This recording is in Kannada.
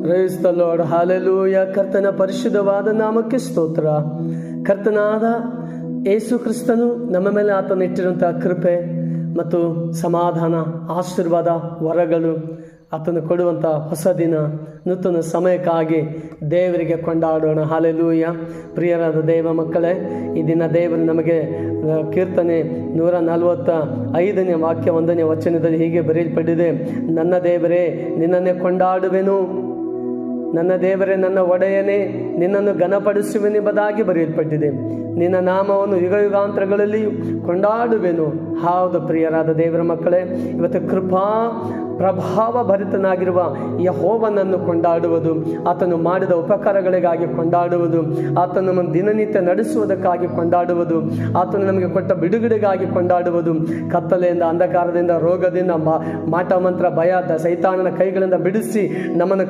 Praise the lord, hallelujah. ಕರ್ತನ ಪರಿಶುದ್ಧವಾದ ನಾಮಕ್ಕೆ ಸ್ತೋತ್ರ. ಕರ್ತನಾದ ಯೇಸು ಕ್ರಿಸ್ತನು ನಮ್ಮ ಮೇಲೆ ಆತನ ಇಟ್ಟಿರುವಂತಹ ಕೃಪೆ ಮತ್ತು ಸಮಾಧಾನ, ಆಶೀರ್ವಾದ, ವರಗಳು, ಆತನು ಕೊಡುವಂಥ ಹೊಸ ದಿನ, ನೂತನ ಸಮಯಕ್ಕಾಗಿ ದೇವರಿಗೆ ಕೊಂಡಾಡೋಣ. ಹಾಲೆಲೂಯ. ಪ್ರಿಯರಾದ ದೇವ ಮಕ್ಕಳೇ, ಈ ದಿನ ದೇವರು ನಮಗೆ ಕೀರ್ತನೆ 145ನೇ ವಾಕ್ಯ 1ನೇ ವಚನದಲ್ಲಿ ಹೀಗೆ ಬರೆಯಲ್ಪಟ್ಟಿದೆ: ನನ್ನ ದೇವರೇ ನಿನ್ನನ್ನೇ ಕೊಂಡಾಡುವೆನು, ನನ್ನ ದೇವರೇ ನನ್ನ ಒಡೆಯನೇ ನಿನ್ನನ್ನು ಘನಪಡಿಸುವೆನೆಂಬುದಾಗಿ ಬರೆಯಲ್ಪಟ್ಟಿದೆ. ನಿನ್ನ ನಾಮವನ್ನು ಯುಗ ಯುಗಾಂತರಗಳಲ್ಲಿ ಕೊಂಡಾಡುವೆನು. ಹೌದು ಪ್ರಿಯರಾದ ದೇವರ ಮಕ್ಕಳೇ, ಇವತ್ತು ಕೃಪಾ ಪ್ರಭಾವ ಭರಿತನಾಗಿರುವ ಯೆಹೋವನನ್ನು ಕೊಂಡಾಡುವುದು, ಆತನು ಮಾಡಿದ ಉಪಕಾರಗಳಿಗಾಗಿ ಕೊಂಡಾಡುವುದು, ಆತನು ನಮ್ಮನ್ನು ದಿನನಿತ್ಯ ನಡೆಸುವುದಕ್ಕಾಗಿ ಕೊಂಡಾಡುವುದು, ಆತನು ನಮಗೆ ಕೊಟ್ಟ ಬಿಡುಗಡೆಗಾಗಿ ಕೊಂಡಾಡುವುದು, ಕತ್ತಲೆಯಿಂದ, ಅಂಧಕಾರದಿಂದ, ರೋಗದಿಂದ, ಮಾಟ ಮಂತ್ರ, ಭಯ, ಸೈತಾನನ ಕೈಗಳಿಂದ ಬಿಡಿಸಿ ನಮ್ಮನ್ನು